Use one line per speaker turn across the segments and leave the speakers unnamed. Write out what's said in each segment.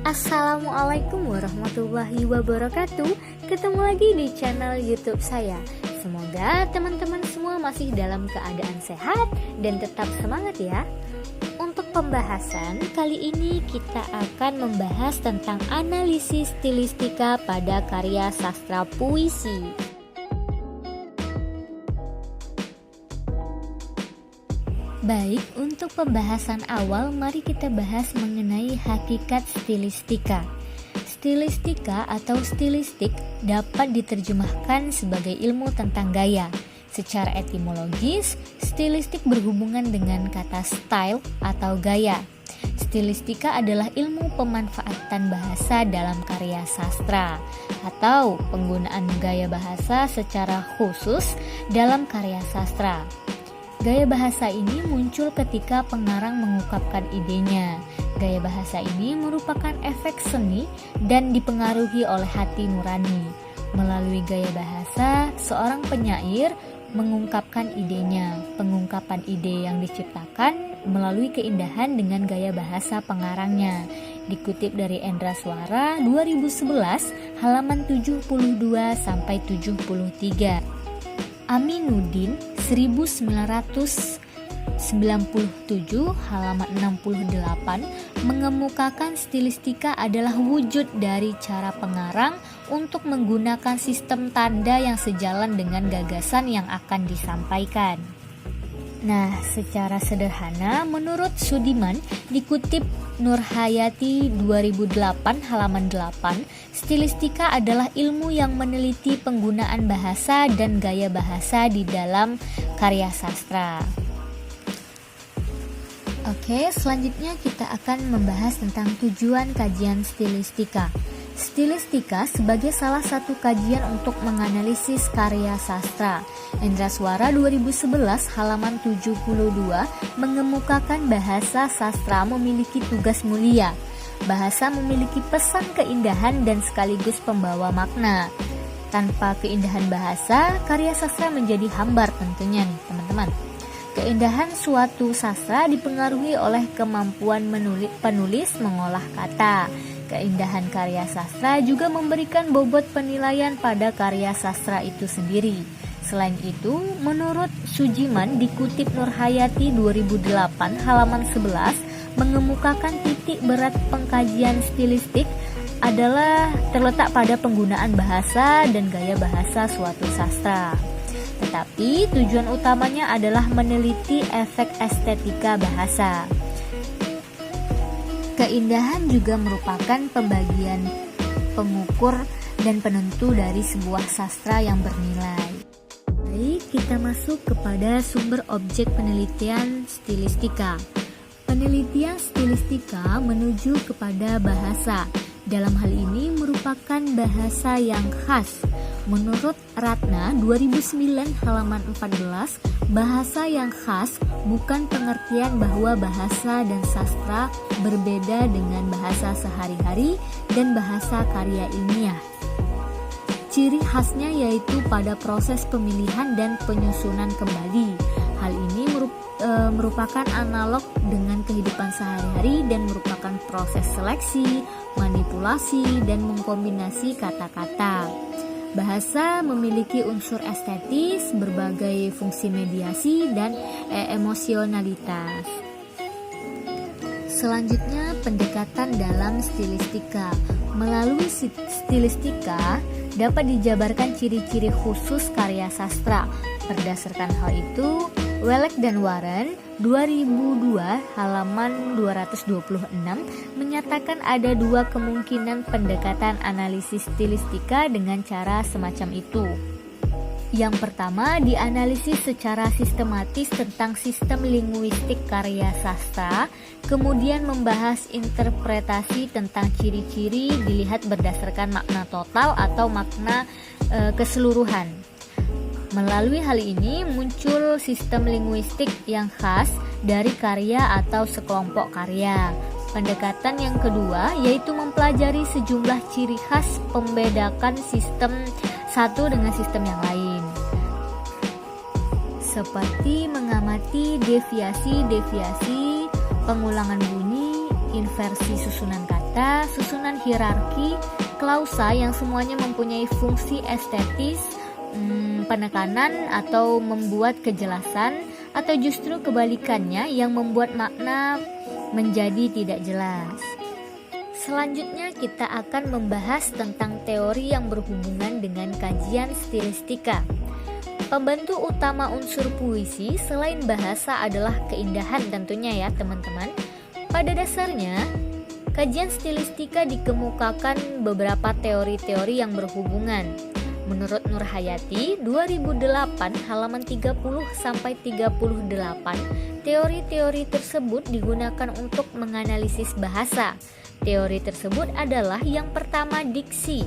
Assalamualaikum warahmatullahi wabarakatuh. Ketemu lagi di channel YouTube saya. Semoga teman-teman semua masih dalam keadaan sehat dan tetap semangat ya. Untuk pembahasan kali ini kita akan membahas tentang analisis stilistika pada karya sastra puisi. Baik, untuk pembahasan awal mari kita bahas mengenai hakikat stilistika. Stilistika atau stilistik dapat diterjemahkan sebagai ilmu tentang gaya. Secara etimologis, stilistik berhubungan dengan kata style atau gaya. Stilistika adalah ilmu pemanfaatan bahasa dalam karya sastra atau penggunaan gaya bahasa secara khusus dalam karya sastra. Gaya bahasa ini muncul ketika pengarang mengungkapkan idenya. Gaya bahasa ini merupakan efek seni dan dipengaruhi oleh hati nurani. Melalui gaya bahasa, seorang penyair mengungkapkan idenya. Pengungkapan ide yang diciptakan melalui keindahan dengan gaya bahasa pengarangnya. Dikutip dari Endra Suara 2011 halaman 72 sampai 73. Aminuddin 1997 halaman 68 mengemukakan stilistika adalah wujud dari cara pengarang untuk menggunakan sistem tanda yang sejalan dengan gagasan yang akan disampaikan. Nah, secara sederhana menurut Sudiman dikutip Nurhayati 2008 halaman 8, stilistika adalah ilmu yang meneliti penggunaan bahasa dan gaya bahasa di dalam karya sastra. Oke, selanjutnya kita akan membahas tentang tujuan kajian stilistika. Stilistika sebagai salah satu kajian untuk menganalisis karya sastra. Endra Suara 2011 halaman 72 mengemukakan bahasa sastra memiliki tugas mulia. Bahasa memiliki pesan keindahan dan sekaligus pembawa makna. Tanpa keindahan bahasa, karya sastra menjadi hambar tentunya nih teman-teman. Keindahan suatu sastra dipengaruhi oleh kemampuan penulis mengolah kata. Keindahan karya sastra juga memberikan bobot penilaian pada karya sastra itu sendiri. Selain itu, menurut Sujiman dikutip Nurhayati 2008 halaman 11 mengemukakan titik berat pengkajian stilistik adalah terletak pada penggunaan bahasa dan gaya bahasa suatu sastra. Tetapi tujuan utamanya adalah meneliti efek estetika bahasa. Keindahan juga merupakan pembagian pengukur dan penentu dari sebuah sastra yang bernilai. Baik, kita masuk kepada sumber objek penelitian stilistika. Penelitian stilistika menuju kepada bahasa. Dalam hal ini merupakan bahasa yang khas. Menurut Ratna 2009 halaman 14, bahasa yang khas bukan pengertian bahwa bahasa dan sastra berbeda dengan bahasa sehari-hari dan bahasa karya ilmiah. Ciri khasnya yaitu pada proses pemilihan dan penyusunan kembali. Hal ini merupakan analog dengan kehidupan sehari-hari dan merupakan proses seleksi, manipulasi, dan mengkombinasi kata-kata. Bahasa memiliki unsur estetis, berbagai fungsi mediasi, dan emosionalitas. Selanjutnya, pendekatan dalam stilistika. Melalui stilistika dapat dijabarkan ciri-ciri khusus karya sastra. Berdasarkan hal itu, Welek dan Warren 2002 halaman 226 menyatakan ada dua kemungkinan pendekatan analisis stilistika dengan cara semacam itu. Yang pertama, dianalisis secara sistematis tentang sistem linguistik karya sastra, kemudian membahas interpretasi tentang ciri-ciri dilihat berdasarkan makna total atau makna keseluruhan. Melalui hal ini muncul sistem linguistik yang khas dari karya atau sekelompok karya. Pendekatan yang kedua yaitu mempelajari sejumlah ciri khas pembedakan sistem satu dengan sistem yang lain. Seperti mengamati deviasi-deviasi, pengulangan bunyi, inversi susunan kata, susunan hierarki, klausa yang semuanya mempunyai fungsi estetis, penekanan atau membuat kejelasan, atau justru kebalikannya yang membuat makna menjadi tidak jelas. Selanjutnya kita akan membahas tentang teori yang berhubungan dengan kajian stilistika. Pembantu utama unsur puisi selain bahasa adalah keindahan tentunya ya teman-teman. Pada dasarnya, kajian stilistika dikemukakan beberapa teori-teori yang berhubungan. Menurut Nur Hayati, 2008 halaman 30-38, teori-teori tersebut digunakan untuk menganalisis bahasa. Teori tersebut adalah yang pertama diksi.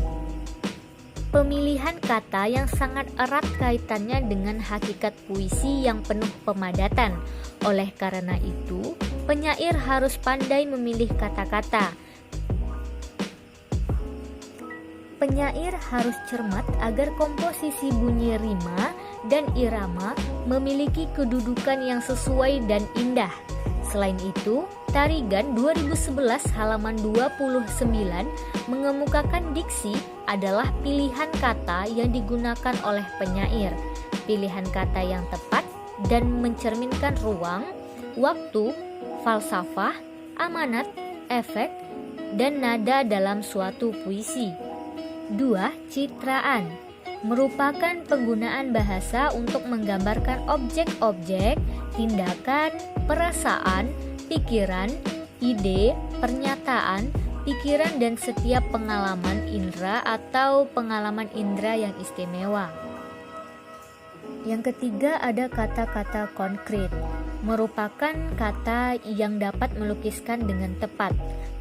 Pemilihan kata yang sangat erat kaitannya dengan hakikat puisi yang penuh pemadatan. Oleh karena itu, penyair harus pandai memilih kata-kata. Penyair harus cermat agar komposisi bunyi rima dan irama memiliki kedudukan yang sesuai dan indah. Selain itu, Tarigan 2011 halaman 29 mengemukakan diksi adalah pilihan kata yang digunakan oleh penyair, pilihan kata yang tepat dan mencerminkan ruang, waktu, falsafah, amanat, efek, dan nada dalam suatu puisi. 2. Citraan merupakan penggunaan bahasa untuk menggambarkan objek-objek, tindakan, perasaan, pikiran, ide, pernyataan, pikiran dan setiap pengalaman indera atau pengalaman indera yang istimewa. Yang ketiga ada kata-kata konkret, merupakan kata yang dapat melukiskan dengan tepat,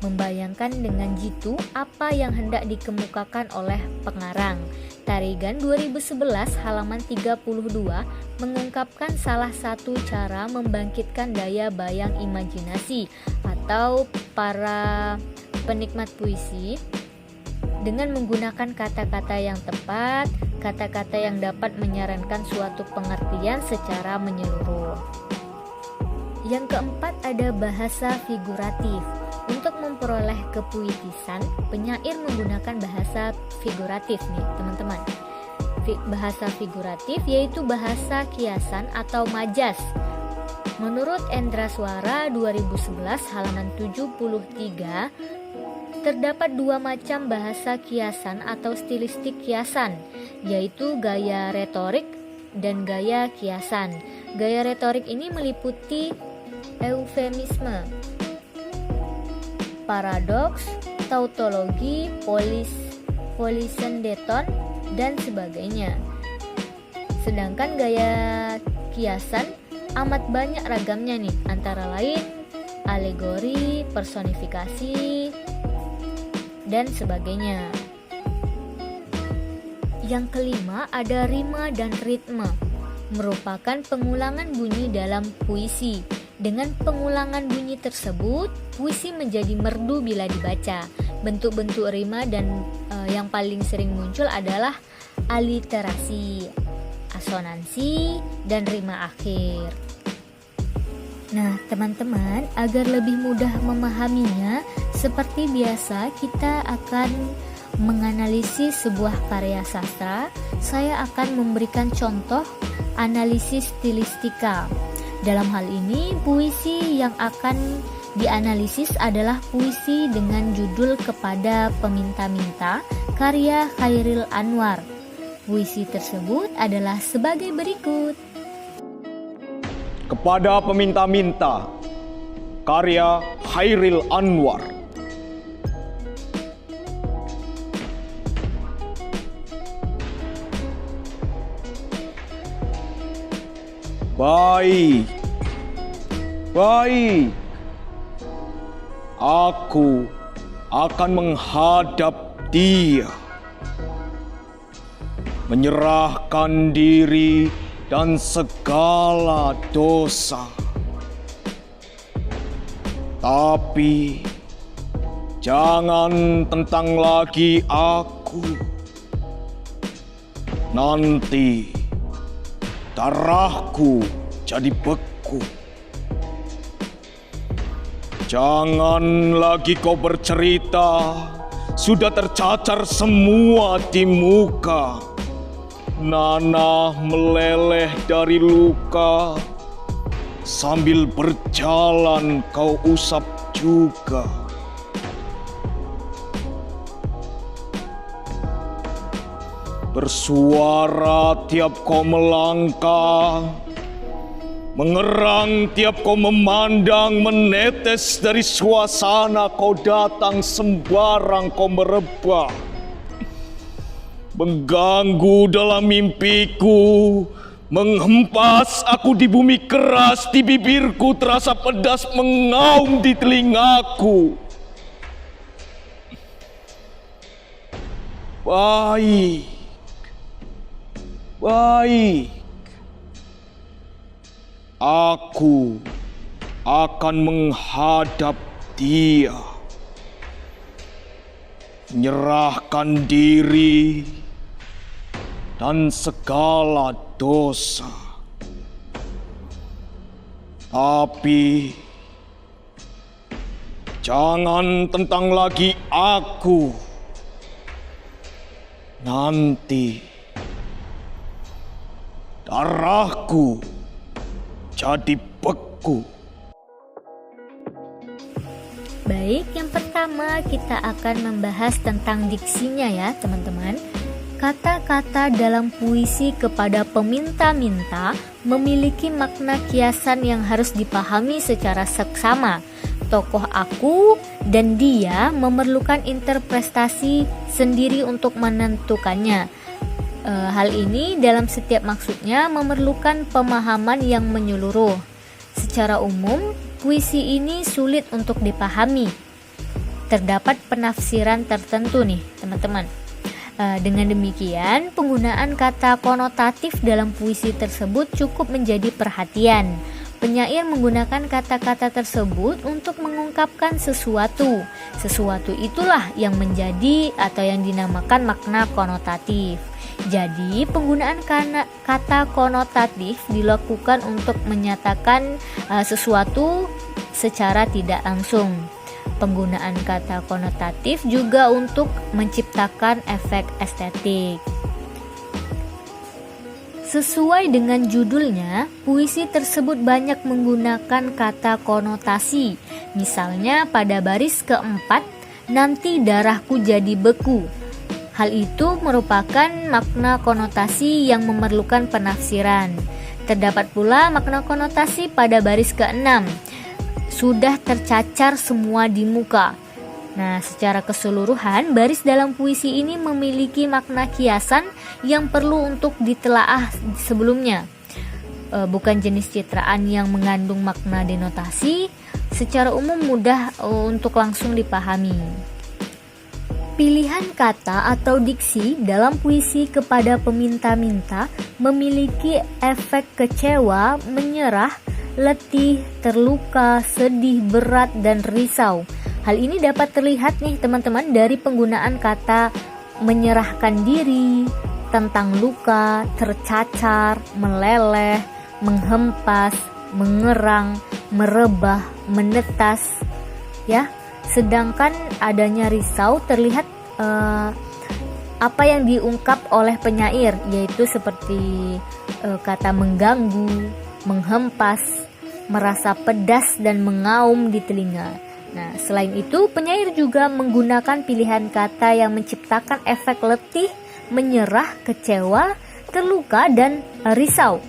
membayangkan dengan jitu apa yang hendak dikemukakan oleh pengarang. Tarigan 2011 halaman 32 mengungkapkan salah satu cara membangkitkan daya bayang imajinasi atau para penikmat puisi dengan menggunakan kata-kata yang tepat, kata-kata yang dapat menyarankan suatu pengertian secara menyeluruh. Yang keempat ada bahasa figuratif. Untuk memperoleh kepuitisan, penyair menggunakan bahasa figuratif nih teman-teman. Bahasa figuratif yaitu bahasa kiasan atau majas. Menurut Endra Suara 2011 halaman 73, terdapat dua macam bahasa kiasan atau stilistik kiasan, yaitu gaya retorik dan gaya kiasan. Gaya retorik ini meliputi eufemisme, paradoks, tautologi, polisendeton, dan sebagainya. Sedangkan gaya kiasan amat banyak ragamnya nih, antara lain alegori, personifikasi, dan sebagainya. Yang kelima ada rima dan ritme, merupakan pengulangan bunyi dalam puisi. Dengan pengulangan bunyi tersebut, puisi menjadi merdu bila dibaca. Bentuk-bentuk rima dan yang paling sering muncul adalah aliterasi, asonansi, dan rima akhir. Nah, teman-teman, agar lebih mudah memahaminya, seperti biasa kita akan menganalisis sebuah karya sastra. Saya akan memberikan contoh analisis stilistika. Dalam hal ini, puisi yang akan dianalisis adalah puisi dengan judul Kepada Peminta-Minta karya Chairil Anwar. Puisi tersebut adalah sebagai berikut.
Kepada Peminta-Minta karya Chairil Anwar. Baik, aku akan menghadap dia, menyerahkan diri dan segala dosa. Tapi jangan tentang lagi aku. Nanti darahku jadi beku. Jangan lagi kau bercerita, sudah tercacar semua di muka. Nanah meleleh dari luka, sambil berjalan kau usap juga. Bersuara tiap kau melangkah, mengerang tiap kau memandang, menetes dari suasana kau datang sembarang kau merebah. Mengganggu dalam mimpiku, menghempas aku di bumi keras, di bibirku terasa pedas mengaum di telingaku. Baik. Aku akan menghadap dia, menyerahkan diri dan segala dosa. Tapi jangan tentang lagi aku. Nanti darahku jadi beku.
Baik, yang pertama kita akan membahas tentang diksinya ya teman-teman. Kata-kata dalam puisi kepada peminta-minta memiliki makna kiasan yang harus dipahami secara seksama. Tokoh aku dan dia memerlukan interpretasi sendiri untuk menentukannya. Hal ini dalam setiap maksudnya memerlukan pemahaman yang menyeluruh. Secara umum, puisi ini sulit untuk dipahami. Terdapat penafsiran tertentu nih, teman-teman. Dengan demikian, penggunaan kata konotatif dalam puisi tersebut cukup menjadi perhatian. Penyair menggunakan kata-kata tersebut untuk mengungkapkan sesuatu. Sesuatu itulah yang menjadi atau yang dinamakan makna konotatif. Jadi, penggunaan kata konotatif dilakukan untuk menyatakan sesuatu secara tidak langsung. Penggunaan kata konotatif juga untuk menciptakan efek estetik. Sesuai dengan judulnya, puisi tersebut banyak menggunakan kata konotasi. Misalnya pada baris keempat, nanti darahku jadi beku. Hal itu merupakan makna konotasi yang memerlukan penafsiran. Terdapat pula makna konotasi pada baris keenam, sudah tercacar semua di muka. Nah, secara keseluruhan, baris dalam puisi ini memiliki makna kiasan yang perlu untuk ditelaah sebelumnya. Bukan jenis citraan yang mengandung makna denotasi, secara umum mudah untuk langsung dipahami. Pilihan kata atau diksi dalam puisi kepada peminta-minta memiliki efek kecewa, menyerah, letih, terluka, sedih, berat, dan risau. Hal ini dapat terlihat nih teman-teman dari penggunaan kata menyerahkan diri, tentang luka, tercacar, meleleh, menghempas, mengerang, merebah, menetas, ya. Sedangkan adanya risau terlihat apa yang diungkap oleh penyair, yaitu seperti kata mengganggu, menghempas, merasa pedas dan mengaum di telinga. Nah, selain itu, penyair juga menggunakan pilihan kata yang menciptakan efek letih, menyerah, kecewa, terluka, dan risau.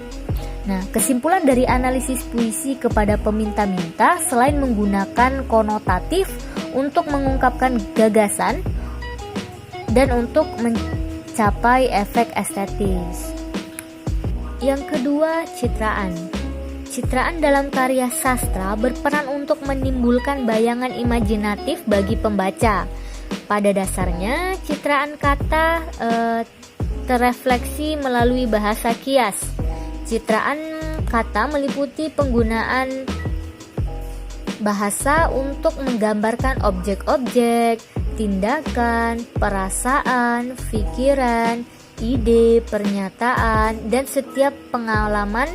Nah, kesimpulan dari analisis puisi kepada peminta-minta, selain menggunakan konotatif untuk mengungkapkan gagasan dan untuk mencapai efek estetis. Yang kedua, citraan. Citraan dalam karya sastra berperan untuk menimbulkan bayangan imajinatif bagi pembaca. Pada dasarnya, citraan kata terrefleksi melalui bahasa kias. Citraan kata meliputi penggunaan bahasa untuk menggambarkan objek-objek, tindakan, perasaan, pikiran, ide, pernyataan, dan setiap pengalaman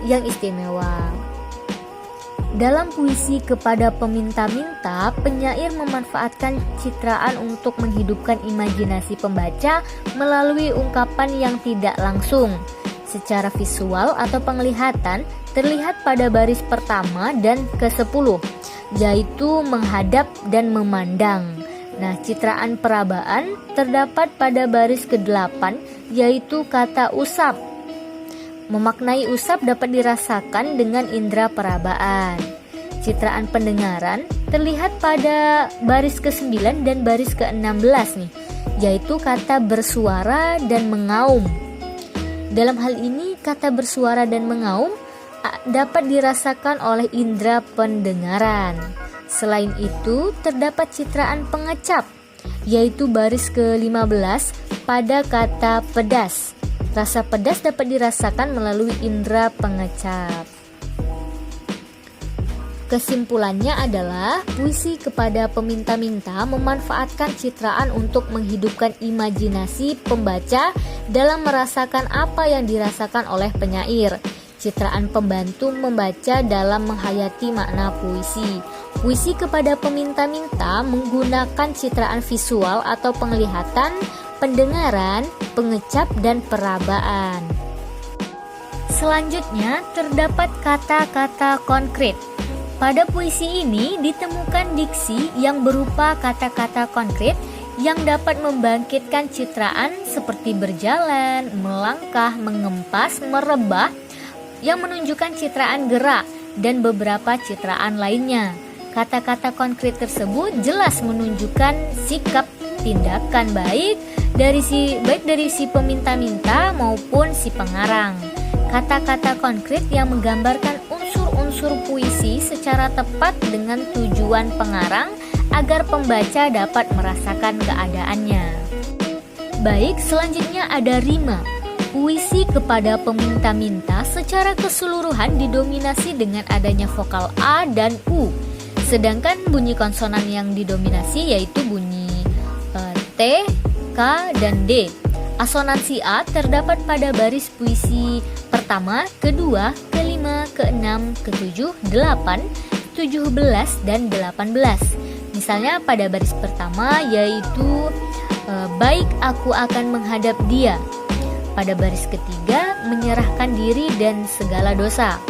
yang istimewa. Dalam puisi kepada peminta-minta, penyair memanfaatkan citraan untuk menghidupkan imajinasi pembaca melalui ungkapan yang tidak langsung. Secara visual atau penglihatan terlihat pada baris pertama dan ke-10, yaitu menghadap dan memandang. Nah, citraan perabaan terdapat pada baris ke-8, yaitu kata usap. Memaknai usap dapat dirasakan dengan indera perabaan. Citraan pendengaran terlihat pada baris ke-9 dan baris ke-16 nih, yaitu kata bersuara dan mengaum. Dalam hal ini, kata bersuara dan mengaum dapat dirasakan oleh indera pendengaran. Selain itu, terdapat citraan pengecap, yaitu baris ke-15 pada kata pedas. Rasa pedas dapat dirasakan melalui indera pengecap. Kesimpulannya adalah puisi kepada peminta-minta memanfaatkan citraan untuk menghidupkan imajinasi pembaca dalam merasakan apa yang dirasakan oleh penyair. Citraan pembantu membaca dalam menghayati makna puisi. Puisi kepada peminta-minta menggunakan citraan visual atau penglihatan, pendengaran, pengecap, dan perabaan. Selanjutnya terdapat kata-kata konkret. Pada puisi ini ditemukan diksi yang berupa kata-kata konkret yang dapat membangkitkan citraan seperti berjalan, melangkah, mengempas, merebah, yang menunjukkan citraan gerak dan beberapa citraan lainnya. Kata-kata konkret tersebut jelas menunjukkan sikap tindakan baik dari si peminta-minta maupun si pengarang. Kata-kata konkret yang menggambarkan unsur-unsur puisi secara tepat dengan tujuan pengarang agar pembaca dapat merasakan keadaannya. Baik, selanjutnya ada rima. Puisi kepada peminta-minta secara keseluruhan didominasi dengan adanya vokal A dan U. Sedangkan bunyi konsonan yang didominasi yaitu bunyi T, K, dan D. Asonansi A terdapat pada baris puisi pertama, kedua, kelima, keenam, ketujuh, 8, 17, dan 18. Misalnya pada baris pertama yaitu baik aku akan menghadap dia. Pada baris ketiga, menyerahkan diri dan segala dosa.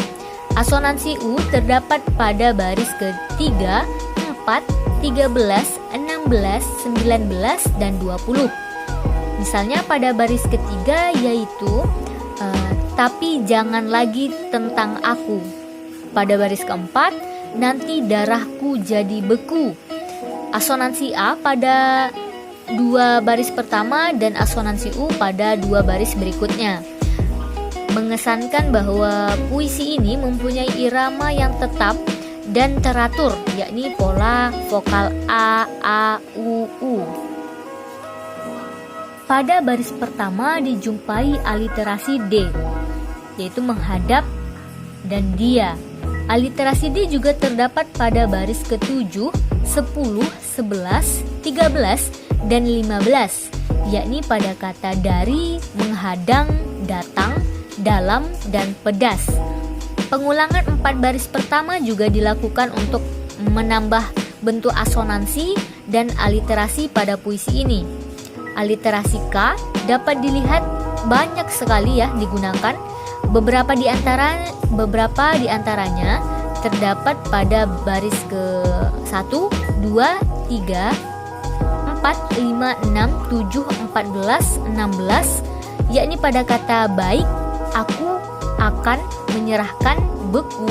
Asonansi U terdapat pada baris ketiga, 4, 13, 16, 19, dan 20. Misalnya pada baris ketiga yaitu tapi jangan lagi tentang aku. Pada baris keempat, nanti darahku jadi beku. Asonansi A pada dua baris pertama dan asonansi U pada dua baris berikutnya, mengesankan bahwa puisi ini mempunyai irama yang tetap dan teratur, yakni pola vokal A, U, U. Pada baris pertama dijumpai aliterasi D, yaitu menghadap dan dia. Aliterasi D juga terdapat pada baris ke-7, 10, 11, 13, dan 15, yakni pada kata dari, menghadang, datang, dalam, dan pedas. Pengulangan 4 baris pertama juga dilakukan untuk menambah bentuk asonansi dan aliterasi pada puisi ini. Aliterasi K dapat dilihat banyak sekali ya digunakan. Beberapa di antaranya terdapat pada baris ke-1, 2, 3, 4, 5, 6, 7, 14, 16, yakni pada kata baik, aku akan menyerahkan, beku,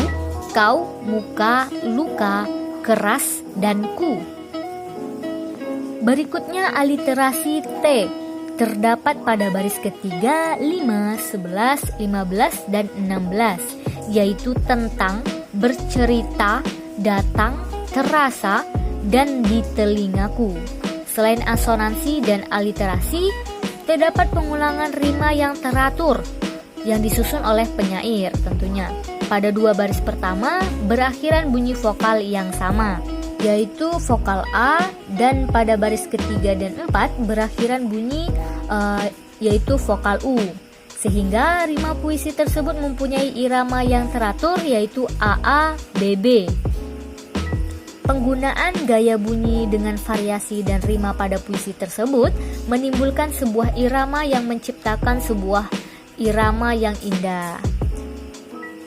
kau, muka, luka, keras, dan ku. Berikutnya aliterasi T terdapat pada baris ketiga, 5, 11, 15, dan 16, yaitu tentang, bercerita, datang, terasa, dan di telingaku. Selain asonansi dan aliterasi, terdapat pengulangan rima yang teratur yang disusun oleh penyair tentunya. Pada dua baris pertama berakhiran bunyi vokal yang sama, yaitu vokal A, dan pada baris ketiga dan 4 berakhiran bunyi yaitu vokal U. Sehingga rima puisi tersebut mempunyai irama yang teratur yaitu AA, BB. Penggunaan gaya bunyi dengan variasi dan rima pada puisi tersebut menimbulkan sebuah irama yang menciptakan sebuah irama yang indah.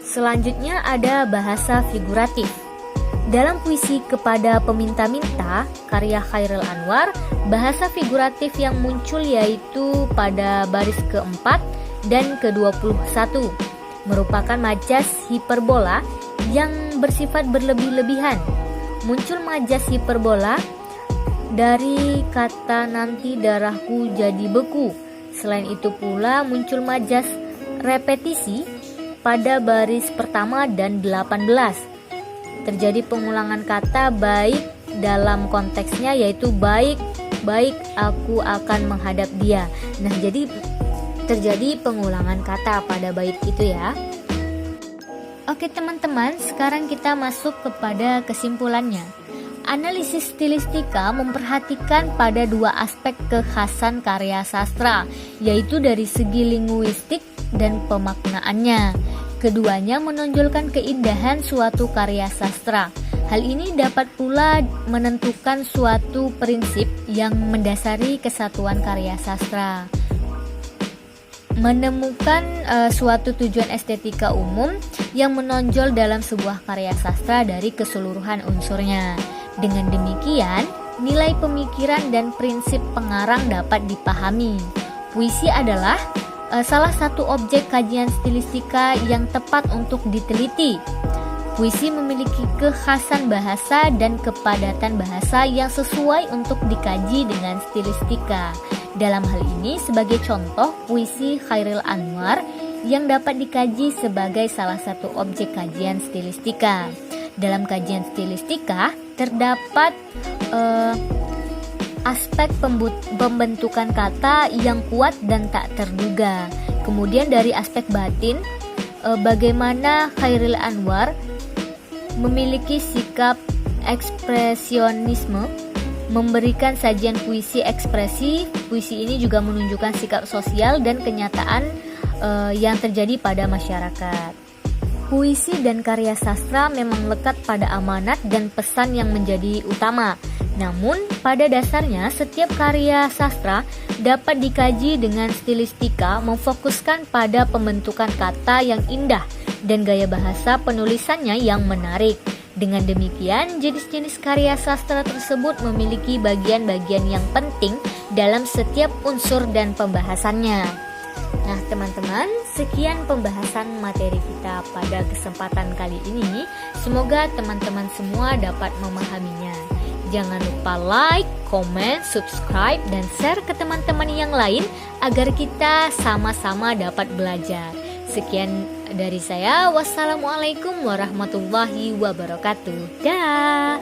Selanjutnya ada bahasa figuratif. Dalam puisi Kepada Peminta-Minta karya Chairil Anwar, bahasa figuratif yang muncul yaitu pada baris keempat dan ke-21 merupakan majas hiperbola yang bersifat berlebih-lebihan. Muncul majas hiperbola dari kata nanti darahku jadi beku. Selain itu pula muncul majas repetisi pada baris pertama dan 18. Terjadi pengulangan kata baik dalam konteksnya yaitu baik aku akan menghadap dia. Nah, jadi terjadi pengulangan kata pada bait itu ya. Oke teman-teman, sekarang kita masuk kepada kesimpulannya. Analisis stilistika memperhatikan pada dua aspek kekhasan karya sastra, yaitu dari segi linguistik dan pemaknaannya. Keduanya menonjolkan keindahan suatu karya sastra. Hal ini dapat pula menentukan suatu prinsip yang mendasari kesatuan karya sastra. Menemukan suatu tujuan estetika umum yang menonjol dalam sebuah karya sastra dari keseluruhan unsurnya. Dengan demikian, nilai pemikiran dan prinsip pengarang dapat dipahami. Puisi adalah salah satu objek kajian stilistika yang tepat untuk diteliti. Puisi memiliki kekhasan bahasa dan kepadatan bahasa yang sesuai untuk dikaji dengan stilistika. Dalam hal ini, sebagai contoh, puisi Chairil Anwar yang dapat dikaji sebagai salah satu objek kajian stilistika. Dalam kajian stilistika, terdapat aspek pembentukan kata yang kuat dan tak terduga. Kemudian dari aspek batin, bagaimana Chairil Anwar memiliki sikap ekspresionisme, memberikan sajian puisi ekspresi. Puisi ini juga menunjukkan sikap sosial dan kenyataan yang terjadi pada masyarakat. Puisi dan karya sastra memang lekat pada amanat dan pesan yang menjadi utama. Namun, pada dasarnya setiap karya sastra dapat dikaji dengan stilistika memfokuskan pada pembentukan kata yang indah dan gaya bahasa penulisannya yang menarik. Dengan demikian, jenis-jenis karya sastra tersebut memiliki bagian-bagian yang penting dalam setiap unsur dan pembahasannya. Nah, teman-teman, sekian pembahasan materi kita pada kesempatan kali ini. Semoga teman-teman semua dapat memahaminya. Jangan lupa like, komen, subscribe, dan share ke teman-teman yang lain agar kita sama-sama dapat belajar. Sekian dari saya. Wassalamualaikum warahmatullahi wabarakatuh. Dah.